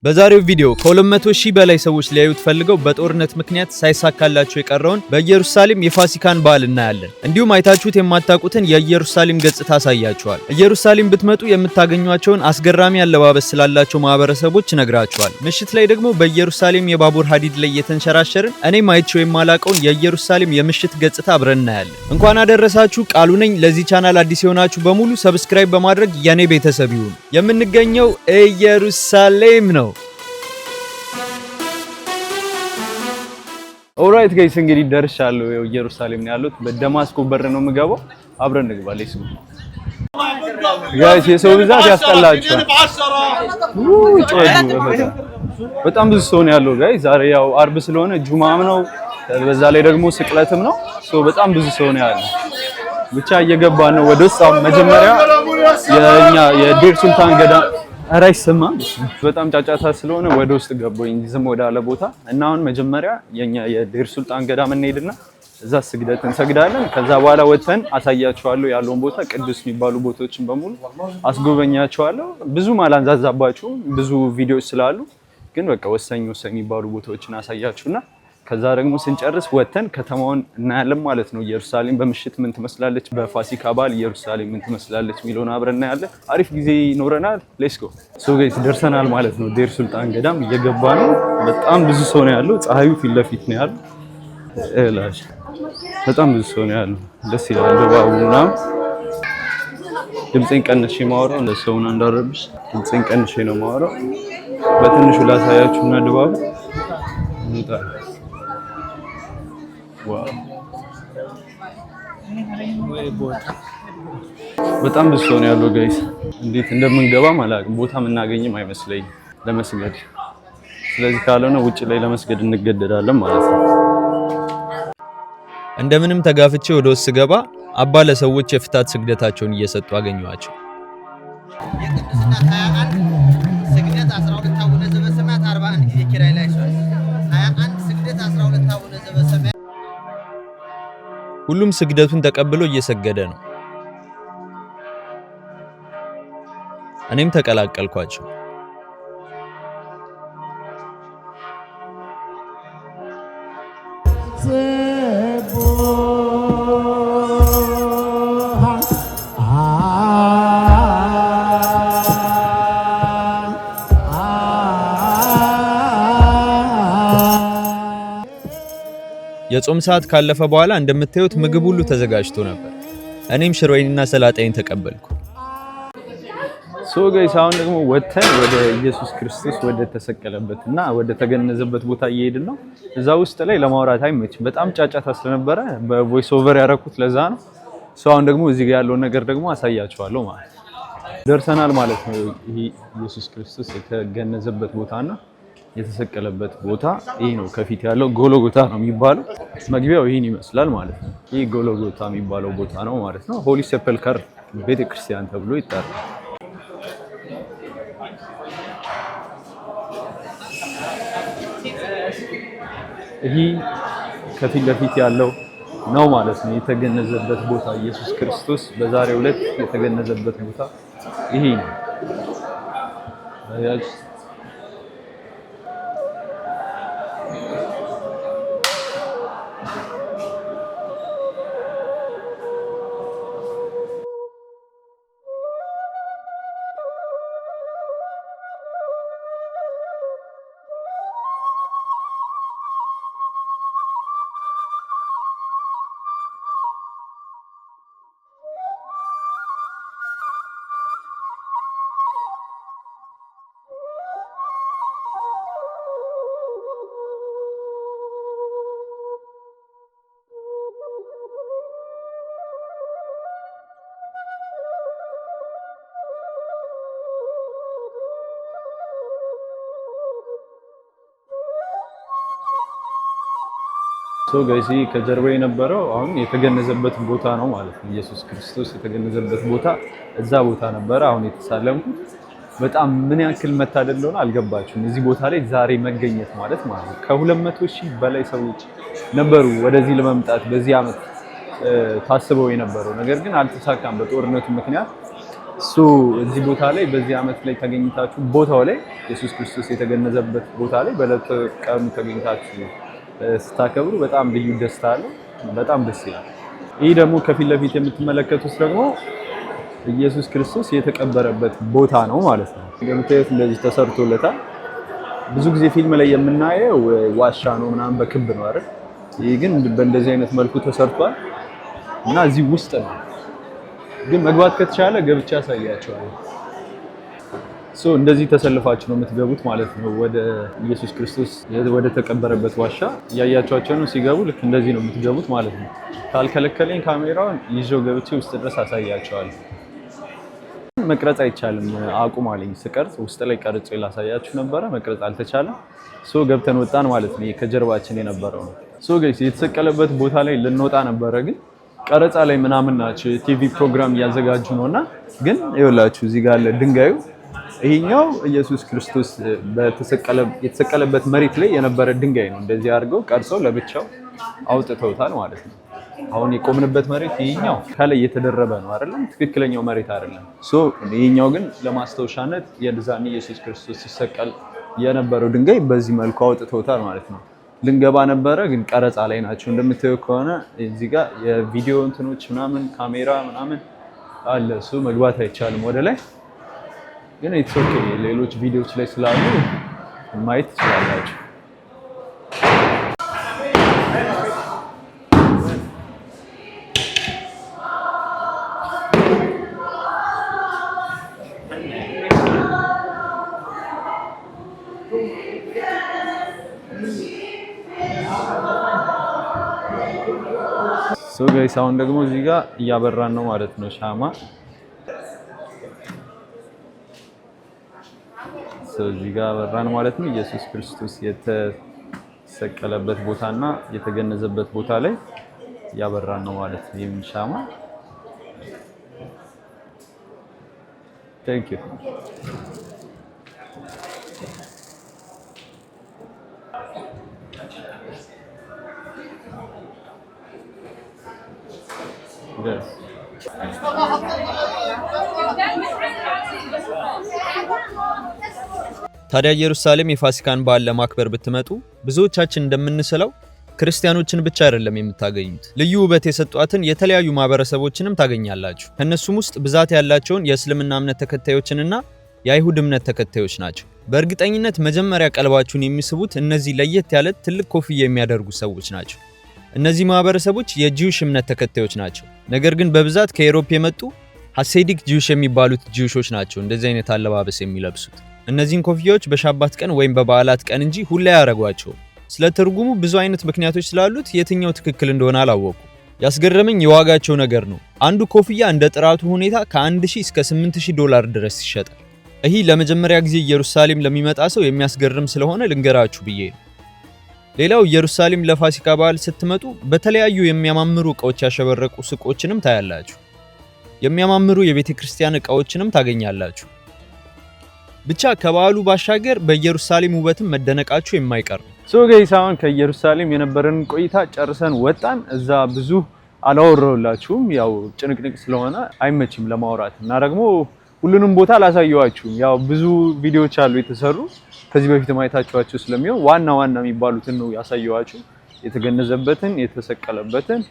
በዛሬው ቪዲዮ ከ200,000 በላይ ሰዎች ሊያዩት ፈልገው በጦርነት ምክንያት ሳይሳካላቸው የቀረውን በኢየሩሳሌም የፋሲካን በዓል እናያለን። እንዲሁም አይታችሁት የማታውቁትን የኢየሩሳሌም ገጽታ አሳያችኋል። ኢየሩሳሌም ብትመጡ የምታገኟቸውን አስገራሚ አለባበስ ስላላቸው ማህበረሰቦች ነግራችኋል። ምሽት ላይ ደግሞ በኢየሩሳሌም የባቡር ሀዲድ ላይ የተንሸራሸርን እኔም አይቼው የማላውቀውን የኢየሩሳሌም የምሽት ገጽታ አብረን እናያለን። እንኳን አደረሳችሁ። ቃሉ ነኝ። ለዚህ ቻናል አዲስ የሆናችሁ በሙሉ ሰብስክራይብ በማድረግ የኔ ቤተሰብ ይሁኑ። የምንገኘው ኢየሩሳሌም ነው። ኦልራይት ጋይስ እንግዲህ ደርሻለሁ። ኢየሩሳሌም ነው ያሉት። በደማስቆ በር ነው የምገባው። አብረን እንግባ። ሌስ ጋይስ የሰው ብዛት ያስጠላችኋል። በጣም ብዙ ሰው ነው ያለው ጋይስ። ዛሬ ያው አርብ ስለሆነ ጁማም ነው፣ በዛ ላይ ደግሞ ስቅለትም ነው። በጣም ብዙ ሰው ነው ያለው። ብቻ እየገባን ነው ወደ ውስጥ። መጀመሪያ የዴር ሱልጣን ገዳም አራይስማ በጣም ጫጫታ ስለሆነ ወደ ውስጥ ገባኝ ዝም ወዳለ ቦታ እና አሁን መጀመሪያ የዴር ሱልጣን ገዳም እንሄድና እዛ ስግደት እንሰግዳለን። ከዛ በኋላ ወጥተን አሳያችኋለሁ ያለውን ቦታ፣ ቅዱስ የሚባሉ ቦታዎችን በሙሉ አስጎበኛችኋለሁ። ብዙ ማላንዛዛባችሁ ብዙ ቪዲዮዎች ስላሉ ግን በቃ ወሳኝ የሚባሉ ቦታዎችን አሳያችሁና ከዛ ደግሞ ስንጨርስ ወጥተን ከተማውን እናያለን ማለት ነው። ኢየሩሳሌም በምሽት ምን ትመስላለች፣ በፋሲካ በዓል ኢየሩሳሌም ምን ትመስላለች የሚለውን አብረን እናያለን። አሪፍ ጊዜ ይኖረናል። ሌትስ ጎ። ጋይስ ደርሰናል ማለት ነው። ዴር ሱልጣን ገዳም እየገባ ነው። በጣም ብዙ ሰው ነው ያለው። ፀሐዩ ፊት ለፊት ነው ያለው። በጣም ብዙ ሰው ነው ያለው። ደስ ይላል ድባቡና ድምጼን ቀንሼ ማወራው ለሰውና እንዳረብሽ ድምጼን ቀንሼ ነው ማወራው። በትንሹ ላሳያችሁና ድባቡ እንጣ በጣም ብዙ ሰው ነው ያለው ጋይስ። እንዴት እንደምንገባ አላውቅም። ቦታ የምናገኝም አይመስለኝም ለመስገድ። ስለዚህ ካልሆነ ውጪ ላይ ለመስገድ እንገደዳለን ማለት ነው። እንደምንም ተጋፍቼ ወደ ውስጥ ገባ። አባ ለሰዎች የፍታት ስግደታቸውን እየሰጡ አገኘዋቸው። የቅድስና 21 ስግደት 12 አቡነ ዘበሰማያት 41 ጊዜ ኪራይ ላይ 21 ስግደት 12 አቡነ ዘበሰማያት። ሁሉም ስግደቱን ተቀብሎ እየሰገደ ነው። እኔም ተቀላቀልኳቸው። የጾም ሰዓት ካለፈ በኋላ እንደምታዩት ምግብ ሁሉ ተዘጋጅቶ ነበር። እኔም ሽሮዬንና ሰላጣዬን ተቀበልኩ። ጋይስ አሁን ደግሞ ወተን ወደ ኢየሱስ ክርስቶስ ወደ ተሰቀለበትና ወደ ተገነዘበት ቦታ እየሄድን ነው። እዛ ውስጥ ላይ ለማውራት አይመችም፣ በጣም ጫጫታ ስለነበረ በቮይስ ኦቨር ያደረኩት ለዛ ነው። አሁን ደግሞ እዚህ ጋር ያለውን ነገር ደግሞ አሳያችኋለሁ ማለት ነው። ደርሰናል ማለት ነው። ይሄ ኢየሱስ ክርስቶስ የተገነዘበት ቦታና የተሰቀለበት ቦታ ይሄ ነው። ከፊት ያለው ጎልጎታ ነው የሚባለው። መግቢያው ይሄን ይመስላል ማለት ነው። ይሄ ጎልጎታ የሚባለው ቦታ ነው ማለት ነው። ሆሊ ሴፐልከር ቤተክርስቲያን ተብሎ ይጠራል። ይሄ ከፊት ለፊት ያለው ነው ማለት ነው የተገነዘበት ቦታ። ኢየሱስ ክርስቶስ በዛሬው ዕለት የተገነዘበት ቦታ ይሄ ነው። ጋይስ ከጀርባ የነበረው አሁን የተገነዘበት ቦታ ነው ማለት ነው። ኢየሱስ ክርስቶስ የተገነዘበት ቦታ እዛ ቦታ ነበረ። አሁን የተሳለምኩት በጣም ምን ያክል መታደል እንደሆነ አልገባችሁም። እዚህ ቦታ ላይ ዛሬ መገኘት ማለት ነው። ከ200,000 በላይ ሰዎች ነበሩ ወደዚህ ለመምጣት በዚህ ዓመት ታስበው የነበረው ነገር ግን አልተሳካም በጦርነቱ ምክንያት። እዚህ ቦታ ላይ በዚህ ዓመት ላይ ተገኝታችሁ ቦታው ላይ ኢየሱስ ክርስቶስ የተገነዘበት ቦታ ላይ በዕለተ ቀኑ ተገኝታችሁ ስታከብሩ በጣም ልዩ ደስታ አለው። በጣም ደስ ይላል። ይህ ደግሞ ከፊት ለፊት የምትመለከቱት ደግሞ ኢየሱስ ክርስቶስ የተቀበረበት ቦታ ነው ማለት ነው። እንደምታዩት እንደዚህ ተሰርቶለታል። ብዙ ጊዜ ፊልም ላይ የምናየው ዋሻ ነው ምናምን በክብ ነው አይደል? ይህ ግን በእንደዚህ አይነት መልኩ ተሰርቷል እና እዚህ ውስጥ ነው። ግን መግባት ከተቻለ ገብቻ ያሳያቸዋል። እንደዚህ ተሰልፋችሁ ነው የምትገቡት ማለት ነው። ወደ ኢየሱስ ክርስቶስ ወደ ተቀበረበት ዋሻ እያያቸዋቸው ነው ሲገቡ። ልክ እንደዚህ ነው የምትገቡት ማለት ነው። ካልከለከለኝ ካሜራውን ይዤው ገብቼ ውስጥ ድረስ አሳያቸዋለሁ። መቅረጽ አይቻልም አቁም አለኝ። ስቀርጽ ውስጥ ላይ ቀርጬ ላሳያችሁ ነበረ፣ መቅረጽ አልተቻለም። ገብተን ወጣን ማለት ነው። ከጀርባችን የነበረው ነው። ጋይስ የተሰቀለበት ቦታ ላይ ልንወጣ ነበረ፣ ግን ቀረጻ ላይ ምናምን ናቸው ቲቪ ፕሮግራም እያዘጋጁ ነውና፣ ግን ይኸውላችሁ እዚህ ጋር አለ ድንጋዩ። ይሄኛው ኢየሱስ ክርስቶስ የተሰቀለበት መሬት ላይ የነበረ ድንጋይ ነው። እንደዚህ አድርገው ቀርጸው ለብቻው አውጥተውታል ማለት ነው። አሁን የቆምንበት መሬት ይሄኛው ከላይ የተደረበ ነው አይደለም፣ ትክክለኛው መሬት አይደለም። ይሄኛው ግን ለማስታወሻነት የዛኔ ኢየሱስ ክርስቶስ ሲሰቀል የነበረው ድንጋይ በዚህ መልኩ አውጥተውታል ማለት ነው። ልንገባ ነበረ፣ ግን ቀረጻ ላይ ናቸው። እንደምታዩ ከሆነ እዚህ ጋር የቪዲዮ እንትኖች ምናምን ካሜራ ምናምን አለ። መግባት አይቻልም ወደ ላይ፣ ግን ኢትስ ኦኬ። ሌሎች ቪዲዮዎች ላይ ስላሉ ማየት ትችላላችሁ። ጋይስ አሁን ደግሞ እዚህ ጋር እያበራን ነው ማለት ነው ሻማ። እዚህ ጋር አበራን ማለት ነው። ኢየሱስ ክርስቶስ የተሰቀለበት ቦታና የተገነዘበት ቦታ ላይ እያበራን ነው ማለት ነው ይህን ሻማ። Thank you. Yes. ታዲያ ኢየሩሳሌም የፋሲካን በዓል ለማክበር ብትመጡ ብዙዎቻችን እንደምንስለው ክርስቲያኖችን ብቻ አይደለም የምታገኙት። ልዩ ውበት የሰጧትን የተለያዩ ማህበረሰቦችንም ታገኛላችሁ። ከነሱም ውስጥ ብዛት ያላቸውን የእስልምና እምነት ተከታዮችንና የአይሁድ እምነት ተከታዮች ናቸው። በእርግጠኝነት መጀመሪያ ቀልባችሁን የሚስቡት እነዚህ ለየት ያለ ትልቅ ኮፍያ የሚያደርጉ ሰዎች ናቸው። እነዚህ ማህበረሰቦች የጂውሽ እምነት ተከታዮች ናቸው። ነገር ግን በብዛት ከዩሮፕ የመጡ ሐሴዲክ ጂውሽ የሚባሉት ጂውሾች ናቸው እንደዚህ አይነት አለባበስ የሚለብሱት። እነዚህን ኮፍያዎች በሻባት ቀን ወይም በበዓላት ቀን እንጂ ሁሌ አያረጓቸው። ስለ ትርጉሙ ብዙ አይነት ምክንያቶች ስላሉት የትኛው ትክክል እንደሆነ አላወቁ። ያስገረመኝ የዋጋቸው ነገር ነው። አንዱ ኮፍያ እንደ ጥራቱ ሁኔታ ከ1000 እስከ $8000 ድረስ ይሸጣል። ይህ ለመጀመሪያ ጊዜ ኢየሩሳሌም ለሚመጣ ሰው የሚያስገርም ስለሆነ ልንገራችሁ ብዬ ነው። ሌላው ኢየሩሳሌም ለፋሲካ በዓል ስትመጡ በተለያዩ የሚያማምሩ ዕቃዎች ያሸበረቁ ሱቆችንም ታያላችሁ። የሚያማምሩ የቤተ ክርስቲያን ዕቃዎችንም ታገኛላችሁ። ብቻ ከበዓሉ ባሻገር በኢየሩሳሌም ውበትም መደነቃችሁ የማይቀር ነው። ጋይስ አሁን ከኢየሩሳሌም የነበረን ቆይታ ጨርሰን ወጣን። እዛ ብዙ አላወራሁላችሁም፣ ያው ጭንቅንቅ ስለሆነ አይመችም ለማውራት እና ደግሞ ሁሉንም ቦታ አላሳየኋችሁም። ያው ብዙ ቪዲዮዎች አሉ የተሰሩ ከዚህ በፊት ማየታችኋቸው ስለሚሆን ዋና የሚባሉትን ነው ያሳየኋችሁ። የተገነዘበትን፣ የተሰቀለበትን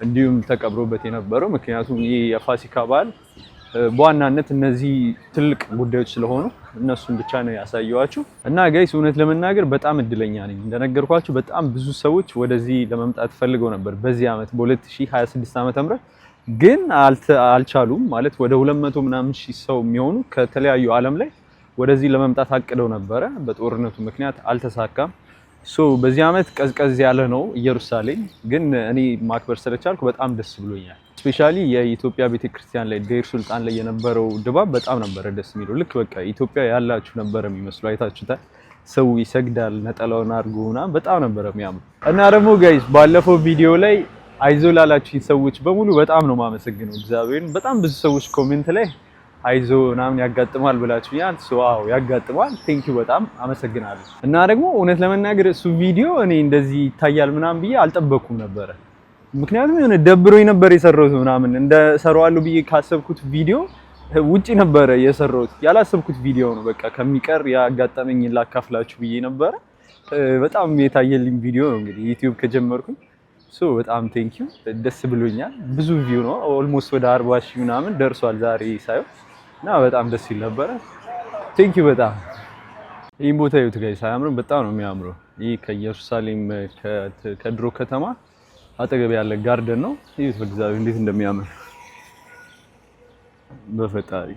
እንዲሁም ተቀብሮበት የነበረው። ምክንያቱም ይህ የፋሲካ በዓል በዋናነት እነዚህ ትልቅ ጉዳዮች ስለሆኑ እነሱን ብቻ ነው ያሳየኋችሁ። እና ጋይስ እውነት ለመናገር በጣም እድለኛ ነኝ። እንደነገርኳችሁ በጣም ብዙ ሰዎች ወደዚህ ለመምጣት ፈልገው ነበር በዚህ ዓመት በ2026 ዓ.ም ግን አልቻሉም። ማለት ወደ 200 ምናምን ሺህ ሰው የሚሆኑ ከተለያዩ ዓለም ላይ ወደዚህ ለመምጣት አቅደው ነበረ። በጦርነቱ ምክንያት አልተሳካም። በዚህ ዓመት ቀዝቀዝ ያለ ነው ኢየሩሳሌም፣ ግን እኔ ማክበር ስለቻልኩ በጣም ደስ ብሎኛል። ስፔሻሊ የኢትዮጵያ ቤተክርስቲያን ላይ ዴር ሱልጣን ላይ የነበረው ድባብ በጣም ነበረ ደስ የሚለው። ልክ በቃ ኢትዮጵያ ያላችሁ ነበር የሚመስለው። አይታችሁታል። ሰው ይሰግዳል ነጠላውን አድርጎና በጣም ነበረ የሚያምሩ። እና ደግሞ ጋይስ ባለፈው ቪዲዮ ላይ አይዞ ላላችሁኝ ሰዎች በሙሉ በጣም ነው የማመሰግነው እግዚአብሔርን። በጣም ብዙ ሰዎች ኮሜንት ላይ አይዞ ምናምን ያጋጥማል ብላችሁኛል። አዎ ያጋጥማል። ቴንኪው በጣም አመሰግናለሁ። እና ደግሞ እውነት ለመናገር እሱ ቪዲዮ እኔ እንደዚህ ይታያል ምናምን ብዬ አልጠበኩም ነበረ። ምክንያቱም የሆነ ደብሮኝ ነበር የሰራሁት ምናምን እንደሰራዋለሁ ብዬ ካሰብኩት ቪዲዮ ውጪ ነበረ የሰራሁት ያላሰብኩት ቪዲዮ ነው። በቃ ከሚቀር ያጋጠመኝ ላካፍላችሁ ብዬ ነበረ። በጣም የታየልኝ ቪዲዮ ነው እንግዲህ ዩቲዩብ ከጀመርኩኝ። በጣም ቴንኪው ደስ ብሎኛል። ብዙ ቪው ነው ኦልሞስት ወደ 40,000 ምናምን ደርሷል ዛሬ ሳየው እና በጣም ደስ ይል ነበረ። ቴንኪው በጣም ይሄን ቦታ ይዩት ጋይስ፣ አያምርም? በጣም ነው የሚያምረው። ይሄ ከኢየሩሳሌም ከድሮ ከተማ አጠገብ ያለ ጋርደን ነው። ይዩት በእግዚአብሔር እንዴት እንደሚያምር በፈጣሪ።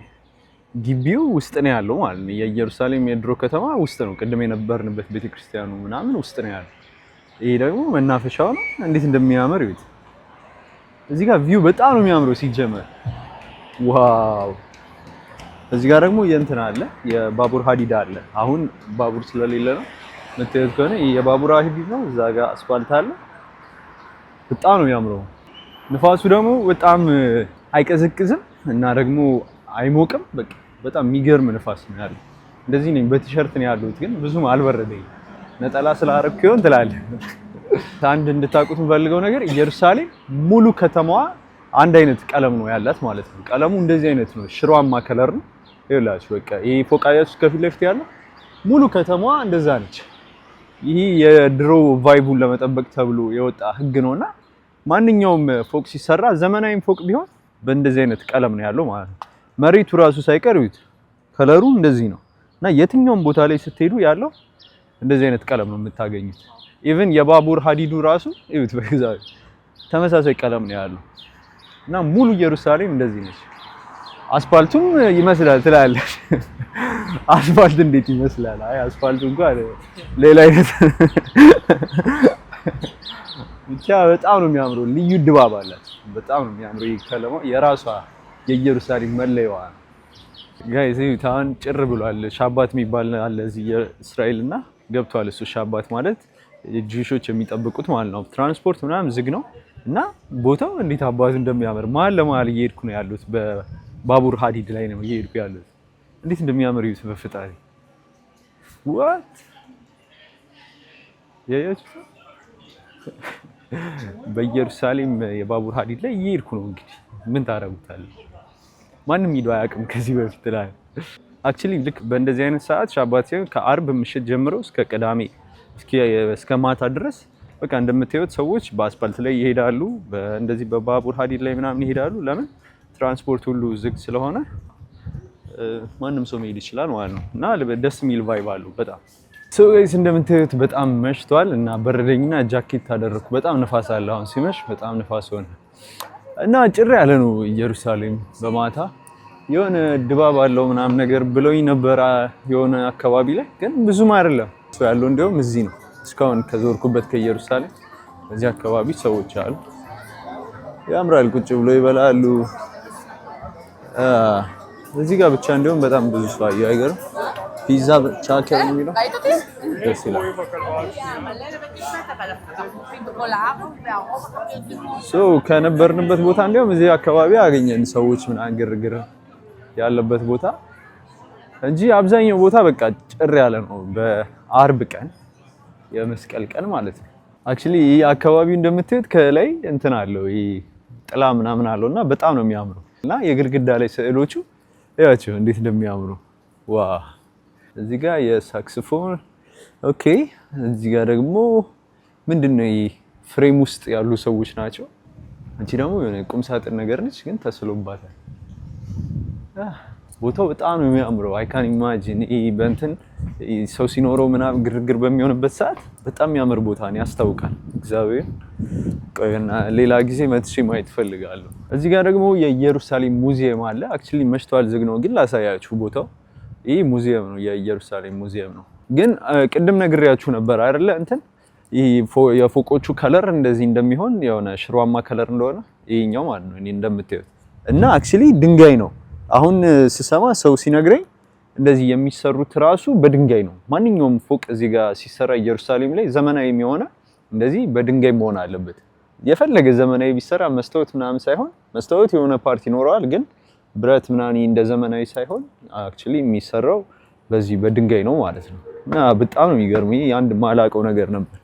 ግቢው ውስጥ ነው ያለው ማለት ነው። የኢየሩሳሌም የድሮ ከተማ ውስጥ ነው። ቅድም የነበርንበት ቤተክርስቲያኑ ምናምን ውስጥ ነው ያለው። ይሄ ደግሞ መናፈሻው ነው። እንዴት እንደሚያምር ይዩት። እዚህ ጋር ቪው በጣም ነው የሚያምረው ሲጀመር። ዋው! እዚህ ጋር ደግሞ የእንትን አለ የባቡር ሀዲድ አለ። አሁን ባቡር ስለሌለ ነው መተየት ከሆነ የባቡር ሀዲድ ነው። እዛ ጋር አስፋልት አለ። በጣም ነው የሚያምረው። ንፋሱ ደግሞ በጣም አይቀዘቅዝም እና ደግሞ አይሞቅም። በቃ በጣም የሚገርም ንፋስ ነው ያለው። እንደዚህ ነኝ በቲሸርት ነው ያለሁት፣ ግን ብዙም አልበረደኝም። ነጠላ ስላረኩ ይሆን ትላለህ። አንድ እንድታውቁት የምፈልገው ነገር ኢየሩሳሌም ሙሉ ከተማዋ አንድ አይነት ቀለም ነው ያላት ማለት ነው። ቀለሙ እንደዚህ አይነት ነው፣ ሽሮአማ ከለር ነው። ይኸውላችሁ በቃ ይሄ ፎቃያችሁ ከፊት ለፊት ያለው ሙሉ ከተማዋ እንደዛ ነች። ይሄ የድሮ ቫይቡን ለመጠበቅ ተብሎ የወጣ ህግ ነውና ማንኛውም ፎቅ ሲሰራ ዘመናዊም ፎቅ ቢሆን በእንደዚህ አይነት ቀለም ነው ያለው ማለት ነው። መሬቱ ራሱ ሳይቀር ይዩት፣ ከለሩ እንደዚህ ነው እና የትኛውም ቦታ ላይ ስትሄዱ ያለው እንደዚህ አይነት ቀለም ነው የምታገኙት። ኢቭን የባቡር ሀዲዱ ራሱ ይዩት በእግዚአብሔር ተመሳሳይ ቀለም ነው ያለው እና ሙሉ ኢየሩሳሌም እንደዚህ ነች። አስፋልቱም ይመስላል ትላለህ። አስፋልት እንዴት ይመስላል? አይ አስፋልቱ እንኳን ሌላ አይነት ብቻ በጣም ነው የሚያምረው። ልዩ ድባብ አላት። በጣም ነው የሚያምረው። ይሄ ከተማ የራሷ የኢየሩሳሌም መለያዋ ነው። ጋይስ ታውን ጭር ብሏል። ሻባት የሚባል አለ እዚህ የእስራኤልና ገብቷል። እሱ ሻባት ማለት ጂውሾች የሚጠብቁት ማለት ነው። ትራንስፖርት ምናምን ዝግ ነው እና ቦታው እንዴት አባቱ እንደሚያምር መሀል ለመሀል እየሄድኩ ነው ያሉት። በባቡር ሀዲድ ላይ ነው እየሄድኩ ያሉት። እንዴት እንደሚያምር ይዩት በፍጣሪ። ዋት ያያችሁ በኢየሩሳሌም የባቡር ሀዲድ ላይ እየሄድኩ ነው። እንግዲህ ምን ታረጉታለህ? ማንም ሂዶ አያውቅም ከዚህ በፊት ላይ። አክቹሊ ልክ በእንደዚህ አይነት ሰዓት ሻባት ሲሆን ከአርብ ምሽት ጀምሮ እስከ ቅዳሜ እስከ ማታ ድረስ በቃ እንደምታዩት ሰዎች በአስፋልት ላይ ይሄዳሉ። እንደዚህ በባቡር ሀዲድ ላይ ምናምን ይሄዳሉ። ለምን? ትራንስፖርት ሁሉ ዝግ ስለሆነ ማንም ሰው መሄድ ይችላል ማለት ነው እና ደስ የሚል ቫይብ አለው በጣም። ሶ ጋይስ እንደምታዩት በጣም መሽቷል እና በረደኝና ጃኬት ታደረኩ። በጣም ንፋስ አለ። አሁን ሲመሽ በጣም ንፋስ ሆነ እና ጭር ያለ ነው ኢየሩሳሌም በማታ የሆነ ድባብ አለው ምናምን ነገር ብለውኝ ነበር የሆነ አካባቢ ላይ፣ ግን ብዙም አይደለም ሰው ያለው። እንደውም እዚህ ነው እስካሁን ከዞርኩበት ከኢየሩሳሌም እዚህ አካባቢ ሰዎች አሉ። ያምራል። ቁጭ ብሎ ይበላሉ። እዚህ ጋር ብቻ እንደውም በጣም ብዙ ሰው አየሁ። አይገርም? ፒዛ ቻከ የሚለው ደስ ይላል። ከነበርንበት ቦታ እንደውም እዚህ አካባቢ አገኘን ሰዎች ምናምን ግርግር ያለበት ቦታ እንጂ አብዛኛው ቦታ በቃ ጭር ያለ ነው። በአርብ ቀን የመስቀል ቀን ማለት ነው። አክቹሊ ይሄ አካባቢው እንደምታዩት ከላይ እንትን አለው ይሄ ጥላ ምናምን አለውና በጣም ነው የሚያምረው እና የግድግዳ ላይ ስዕሎቹ እያቸው እንዴት እንደሚያምሩ ዋ። እዚህ ጋር የሳክስፎን ኦኬ። እዚህ ጋር ደግሞ ምንድነው ይሄ ፍሬም ውስጥ ያሉ ሰዎች ናቸው። አንቺ ደግሞ የሆነ ቁም ሳጥን ነገር ነች ግን ተስሎባታል። ቦታው በጣም ነው የሚያምረው። አይ ካን ኢማጂን ይሄ በእንትን ሰው ሲኖረው ምናምን ግርግር በሚሆንበት ሰዓት በጣም የሚያምር ቦታ ነው፣ ያስታውቃል። እግዚአብሔር ቆይና ሌላ ጊዜ መጥቼ ማየት ፈልጋለሁ። እዚህ ጋር ደግሞ የኢየሩሳሌም ሙዚየም አለ። አክቹሊ መሽቷል፣ ዝግ ነው፣ ግን ላሳያችሁ ቦታው። ይሄ ሙዚየም ነው፣ የኢየሩሳሌም ሙዚየም ነው። ግን ቅድም ነግሬያችሁ ነበር አይደለ? እንትን ይሄ የፎቆቹ ከለር እንደዚህ እንደሚሆን የሆነ ሽሮአማ ከለር እንደሆነ ይሄኛው ማለት ነው እኔ እንደምታዩት። እና አክቹሊ ድንጋይ ነው። አሁን ስሰማ ሰው ሲነግረኝ እንደዚህ የሚሰሩት ራሱ በድንጋይ ነው። ማንኛውም ፎቅ እዚህ ጋር ሲሰራ ኢየሩሳሌም ላይ ዘመናዊ የሚሆነ እንደዚህ በድንጋይ መሆን አለበት። የፈለገ ዘመናዊ ቢሰራ መስታወት ምናምን ሳይሆን፣ መስታወት የሆነ ፓርቲ ይኖረዋል፣ ግን ብረት ምናምን እንደ ዘመናዊ ሳይሆን አክቹሊ የሚሰራው በዚህ በድንጋይ ነው ማለት ነው። እና በጣም ነው የሚገርም። ይሄ አንድ ማላቀው ነገር ነበር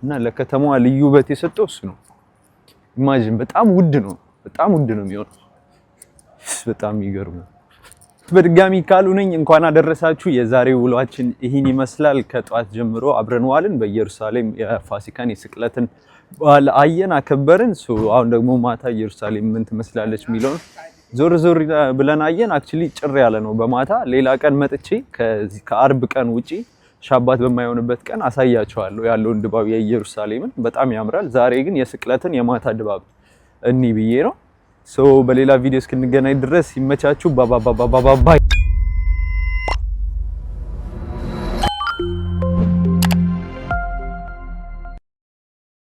እና ለከተማዋ ልዩ ውበት የሰጠው እሱ ነው። ኢማጂን በጣም ውድ ነው፣ በጣም ውድ ነው የሚሆነው። በጣም የሚገርም በድጋሚ ካሉነኝ እንኳን አደረሳችሁ። የዛሬው ውሏችን ይህን ይመስላል። ከጧት ጀምሮ አብረን ዋልን። በኢየሩሳሌም የፋሲካን የስቅለትን በዓል አየን፣ አከበርን። አሁን ደግሞ ማታ ኢየሩሳሌም ምን ትመስላለች የሚለውን ዞር ዞር ብለን አየን። አክቹሊ ጭር ያለ ነው በማታ። ሌላ ቀን መጥቼ ከአርብ ቀን ውጪ ሻባት በማይሆንበት ቀን አሳያችኋለሁ ያለውን ድባብ የኢየሩሳሌምን። በጣም ያምራል። ዛሬ ግን የስቅለትን የማታ ድባብ እኒ ብዬ ነው። በሌላ ቪዲዮ እስክንገናኝ ድረስ ይመቻችሁ። ባባባባባባይ